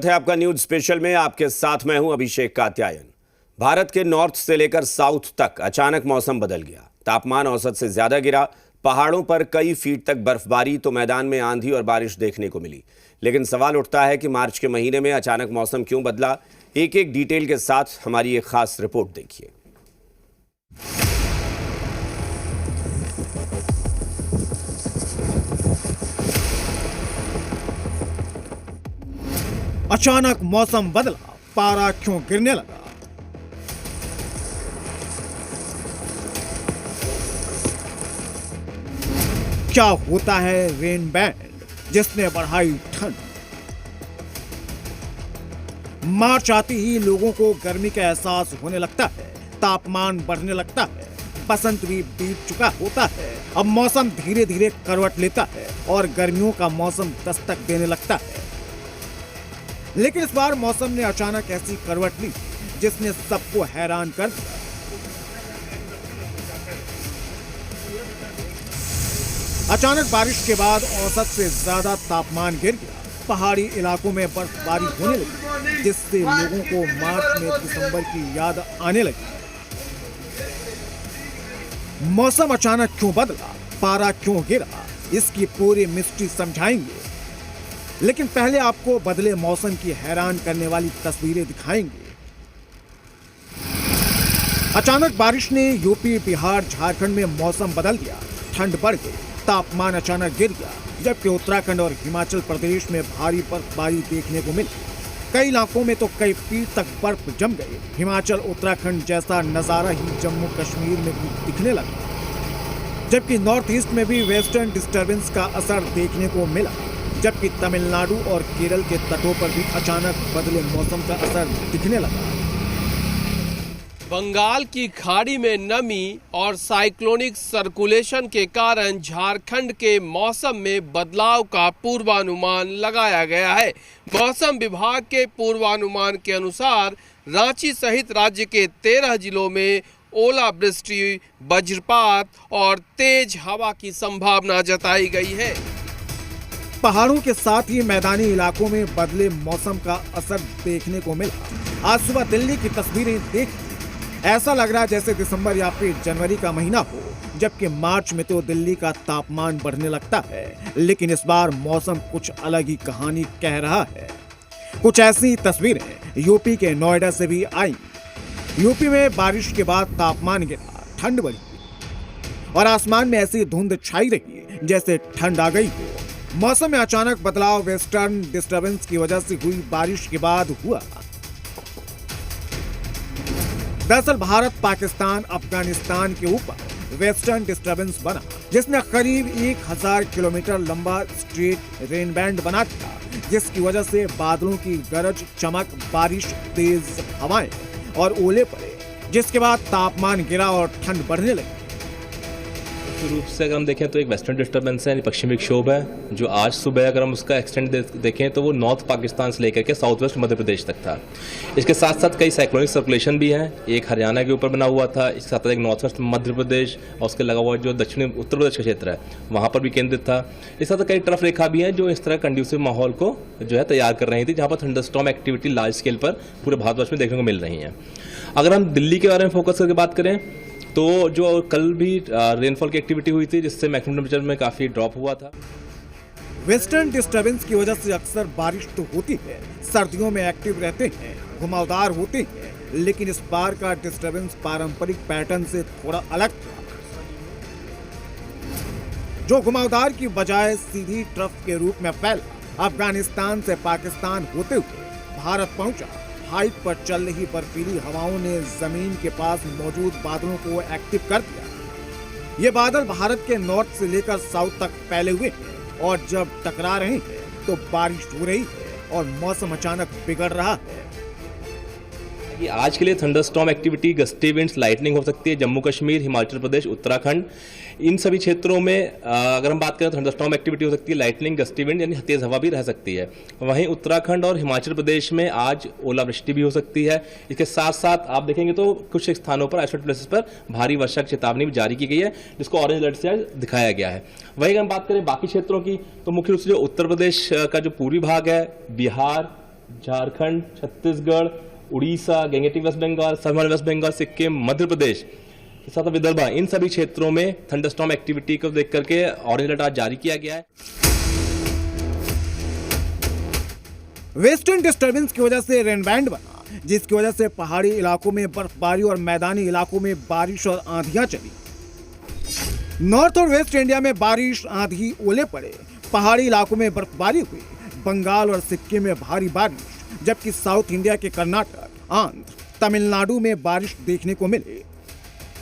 है आपका news special में। आपके साथ मैं हूं अभिषेक कात्यायन। भारत के नॉर्थ से लेकर साउथ तक अचानक मौसम बदल गया। तापमान औसत से ज्यादा गिरा। पहाड़ों पर कई फीट तक बर्फबारी तो मैदान में आंधी और बारिश देखने को मिली। लेकिन सवाल उठता है कि मार्च के महीने में अचानक मौसम क्यों बदला। एक एक डिटेल के साथ हमारी एक खास रिपोर्ट देखिए। अचानक मौसम बदला, पारा क्यों गिरने लगा। क्या होता है रेन बैंड जिसने बढ़ाई ठंड। मार्च आते ही लोगों को गर्मी का एहसास होने लगता है, तापमान बढ़ने लगता है, बसंत भी बीत चुका होता है। अब मौसम धीरे धीरे करवट लेता है और गर्मियों का मौसम दस्तक देने लगता है। लेकिन इस बार मौसम ने अचानक ऐसी करवट ली जिसने सबको हैरान कर दिया। अचानक बारिश के बाद औसत से ज्यादा तापमान गिर गया। पहाड़ी इलाकों में बर्फबारी होने लगी, जिससे लोगों को मार्च में दिसंबर की याद आने लगी। मौसम अचानक क्यों बदला, पारा क्यों गिरा, इसकी पूरी मिस्ट्री समझाएंगे। लेकिन पहले आपको बदले मौसम की हैरान करने वाली तस्वीरें दिखाएंगे। अचानक बारिश ने यूपी, बिहार, झारखंड में मौसम बदल दिया। ठंड बढ़ गई, तापमान अचानक गिर गया, जबकि उत्तराखंड और हिमाचल प्रदेश में भारी बर्फबारी देखने को मिली। कई इलाकों में तो कई फीट तक बर्फ जम गई। हिमाचल, उत्तराखंड जैसा नजारा ही जम्मू कश्मीर में भी दिखने लगा, जबकि नॉर्थ ईस्ट में भी वेस्टर्न डिस्टर्बेंस का असर देखने को मिला। जबकि तमिलनाडु और केरल के तटों पर भी अचानक बदले मौसम का असर दिखने लगा। बंगाल की खाड़ी में नमी और साइक्लोनिक सर्कुलेशन के कारण झारखंड के मौसम में बदलाव का पूर्वानुमान लगाया गया है। मौसम विभाग के पूर्वानुमान के अनुसार रांची सहित राज्य के 13 जिलों में ओलावृष्टि, वज्रपात और तेज हवा की संभावना जताई गई है। पहाड़ों के साथ ही मैदानी इलाकों में बदले मौसम का असर देखने को मिला। आज सुबह दिल्ली की तस्वीरें देख ऐसा लग रहा है जैसे दिसंबर या फिर जनवरी का महीना हो, जबकि मार्च में तो दिल्ली का तापमान बढ़ने लगता है। लेकिन इस बार मौसम कुछ अलग ही कहानी कह रहा है। कुछ ऐसी तस्वीरें यूपी के नोएडा से भी आई। यूपी में बारिश के बाद तापमान गिरा, ठंड बढ़ी और आसमान में ऐसी धुंध छाई रही जैसे ठंड आ गई हो। मौसम में अचानक बदलाव वेस्टर्न डिस्टर्बेंस की वजह से हुई बारिश के बाद हुआ। दरअसल भारत, पाकिस्तान, अफगानिस्तान के ऊपर वेस्टर्न डिस्टर्बेंस बना, जिसने करीब 1000 किलोमीटर लंबा स्ट्रेट रेन बैंड बना दिया, जिसकी वजह से बादलों की गरज, चमक, बारिश, तेज हवाएं और ओले पड़े, जिसके बाद तापमान गिरा और ठंड बढ़ने लगी। रूप से अगर हम देखें तो एक वेस्टर्न डिस्टर्बेंस है, पश्चिमी विक्षोभ है, जो आज सुबह अगर हम उसका एक्सटेंड देखें तो वो नॉर्थ पाकिस्तान से लेकर के साउथ वेस्ट मध्य प्रदेश तक था। इसके साथ साथ कई साइक्लोनिक सर्कुलेशन भी हैं। एक हरियाणा के ऊपर बना हुआ था, इसके साथ एक नॉर्थ वेस्ट मध्य प्रदेश और उसके लगा हुआ जो दक्षिणी उत्तर प्रदेश का क्षेत्र है वहाँ पर भी केंद्रित था। इसके साथ कई ट्रफ रेखा भी हैं जो इस तरह कंड्यूसिव माहौल को जो है तैयार कर रही थी, जहाँ पर थंडरस्टॉर्म एक्टिविटी लार्ज स्केल पर पूरे भारतवर्ष में देखने को मिल रही है। अगर हम दिल्ली के बारे में फोकस करके बात करें तो जो कल भी रेनफॉल की एक्टिविटी हुई थी, जिससे मैक्सिमम टेंपरेचर में काफी ड्रॉप हुआ था। वेस्टर्न डिस्टर्बेंस की वजह से अक्सर बारिश तो होती है, सर्दियों में एक्टिव रहते हैं, घुमावदार होते हैं, लेकिन इस बार का डिस्टर्बेंस पारंपरिक पैटर्न से थोड़ा अलग था, जो घुमावदार की बजाय सीधी ट्रफ के रूप में फैला। अफगानिस्तान से पाकिस्तान होते हुए भारत पहुंचा। हाइट पर चल रही बर्फीली हवाओं ने जमीन के पास मौजूद बादलों को एक्टिव कर दिया। ये बादल भारत के नॉर्थ से लेकर साउथ तक फैले हुए हैं और जब टकरा रहे हैं तो बारिश हो रही है और मौसम अचानक बिगड़ रहा है। आज के लिए thunderstorm activity, gusty winds, lightning हो सकती है जम्मू कश्मीर, हिमाचल प्रदेश, उत्तराखंड, इन सभी क्षेत्रों में अगर हम बात करें तो थंडरस्टॉर्म एक्टिविटी हो सकती है, लाइटनिंग, गस्टी विंड यानी तेज हवा भी रह सकती है। वहीं उत्तराखंड और हिमाचल प्रदेश में आज ओलावृष्टि भी हो सकती है। इसके साथ साथ आप देखेंगे तो कुछ स्थानों पर, आइसोलेटेड प्लेसेस पर भारी वर्षा की चेतावनी भी जारी की गई है, जिसको ऑरेंज अलर्ट से दिखाया गया है। वहीं अगर हम बात करें बाकी क्षेत्रों की तो मुख्य रूप से जो उत्तर प्रदेश का जो पूर्वी भाग है, बिहार, झारखंड, छत्तीसगढ़, उड़ीसा, गंगेटिक वेस्ट बंगाल, समर वेस्ट बंगाल, सिक्किम, मध्य प्रदेश के साथ विदर्भ, इन सभी क्षेत्रों में थंडरस्टॉर्म एक्टिविटी को देख करके ऑरेंज अलर्ट आज जारी किया गया है। वेस्टर्न डिस्टर्बेंस की वजह से रेनबैंड बना, जिसकी वजह से पहाड़ी इलाकों में बर्फबारी और मैदानी इलाकों में बारिश और आंधियां चली। नॉर्थ और वेस्ट इंडिया में बारिश, आंधी, ओले पड़े, पहाड़ी इलाकों में बर्फबारी हुई, बंगाल और सिक्किम में भारी बारिश, जबकि साउथ इंडिया के कर्नाटक, आंध्र, तमिलनाडु में बारिश देखने को मिली।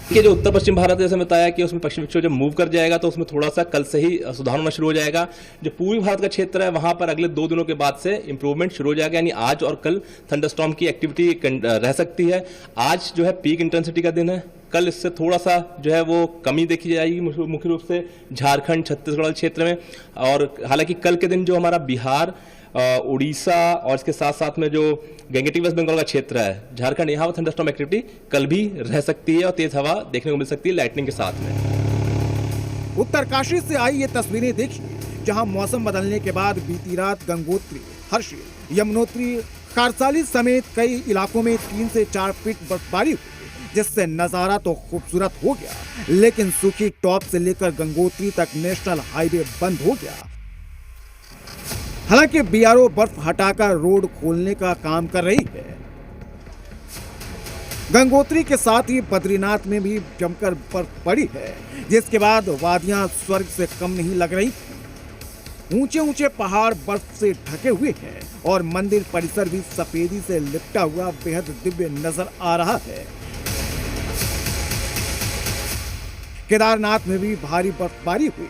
कि जो उत्तर पश्चिम भारत जैसे बताया कि उसमें पश्चिमी विक्षोभ जब मूव कर जाएगा तो उसमें थोड़ा सा कल से ही सुधार होना शुरू हो जाएगा। जो पूर्वी भारत का क्षेत्र है वहां पर अगले 2 दिनों के बाद से इंप्रूवमेंट शुरू हो जाएगा, यानी आज और कल थंडरस्टॉर्म की एक्टिविटी रह सकती है। आज जो है पीक इंटेंसिटी का दिन है, कल इससे थोड़ा सा जो है वो कमी देखी जाएगी मुख्य रूप से झारखंड, छत्तीसगढ़ क्षेत्र में। और हालांकि कल के दिन जो हमारा बिहार, उड़ीसा और इसके साथ साथ में जो गंगेटिक वेस्ट बंगाल का क्षेत्र है, झारखंड, यहाँ पर थंडरस्टॉर्म एक्टिविटी कल भी रह सकती है और तेज हवा देखने को मिल सकती है लाइटनिंग के साथ में। उत्तरकाशी से आई ये तस्वीरें देखिए, जहां मौसम बदलने के बाद बीती रात गंगोत्री, हर्षिल, यमुनोत्री, खारसाली समेत कई इलाकों में 3 से 4 फीट बर्फबारी हुई, जिससे नजारा तो खूबसूरत हो गया, लेकिन सूखी टॉप से लेकर गंगोत्री तक नेशनल हाईवे बंद हो गया। हालांकि बीआरओ बर्फ हटाकर रोड खोलने का काम कर रही है। गंगोत्री के साथ ही बद्रीनाथ में भी जमकर बर्फ पड़ी है, जिसके बाद वादियां स्वर्ग से कम नहीं लग रही। ऊंचे ऊंचे पहाड़ बर्फ से ढके हुए हैं और मंदिर परिसर भी सफेदी से लिपटा हुआ बेहद दिव्य नजर आ रहा है। केदारनाथ में भी भारी बर्फबारी हुई,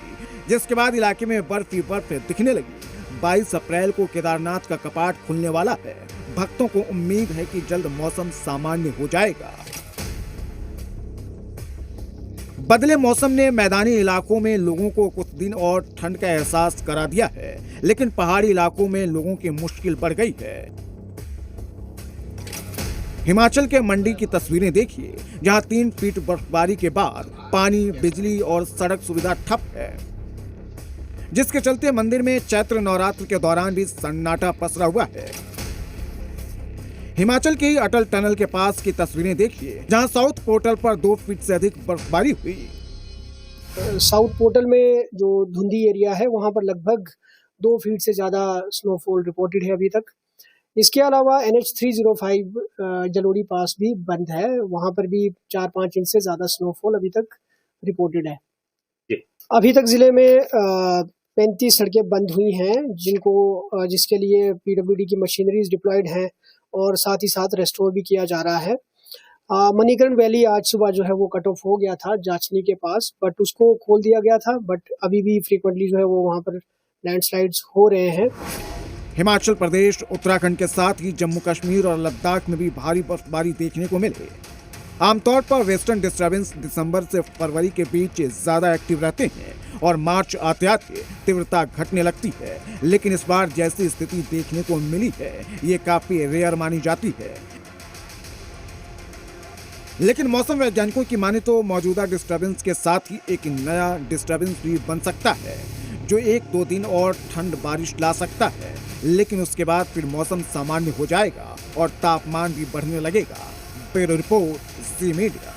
जिसके बाद इलाके में बर्फ ही बर्फ दिखने लगी। 22 अप्रैल को केदारनाथ का कपाट खुलने वाला है। भक्तों को उम्मीद है कि जल्द मौसम सामान्य हो जाएगा। बदले मौसम ने मैदानी इलाकों में लोगों को कुछ दिन और ठंड का एहसास करा दिया है, लेकिन पहाड़ी इलाकों में लोगों की मुश्किल बढ़ गई है। हिमाचल के मंडी की तस्वीरें देखिए, जहां 3 फीट बर्फबारी के बाद पानी, बिजली और सड़क सुविधा ठप है, जिसके चलते मंदिर में चैत्र नवरात्र के दौरान भी सन्नाटा पसरा हुआ है। हिमाचल के अटल टनल के पास की तस्वीरें देखिए, जहां साउथ पोर्टल पर 2 फीट से अधिक बर्फबारी हुई। साउथ पोर्टल में जो धुंधी एरिया है वहां पर लगभग 2 फीट से ज्यादा स्नोफॉल रिपोर्टेड है अभी तक। इसके अलावा NH305 जलोड़ी पास भी बंद है, वहां पर भी 4-5 इंच से ज्यादा स्नोफॉल अभी तक रिपोर्टेड है। अभी तक जिले में 35 सड़कें बंद हुई हैं, जिसके लिए PWD की मशीनरीज डिप्लॉयड हैं और साथ ही साथ रेस्टोर भी किया जा रहा है। मणिकरण वैली आज सुबह जो है वो कट ऑफ हो गया था जाचनी के पास, बट उसको खोल दिया गया था, बट अभी भी फ्रीक्वेंटली जो है वो वहां पर लैंडस्लाइड्स हो रहे हैं। हिमाचल प्रदेश, उत्तराखंड के साथ ही जम्मू कश्मीर और लद्दाख में भी भारी बर्फबारी देखने को मिली। आमतौर पर वेस्टर्न डिस्टर्बेंस दिसंबर से फरवरी के बीच ज्यादा एक्टिव रहते हैं और मार्च आते आते तीव्रता घटने लगती है, लेकिन इस बार जैसी स्थिति देखने को मिली है ये काफी रेयर मानी जाती है। लेकिन मौसम वैज्ञानिकों की माने तो मौजूदा डिस्टर्बेंस के साथ ही एक नया डिस्टर्बेंस भी बन सकता है, जो 1-2 दिन और ठंड बारिश ला सकता है, लेकिन उसके बाद फिर मौसम सामान्य हो जाएगा और तापमान भी बढ़ने लगेगा। ब्यूरो रिपोर्ट, जी मीडिया।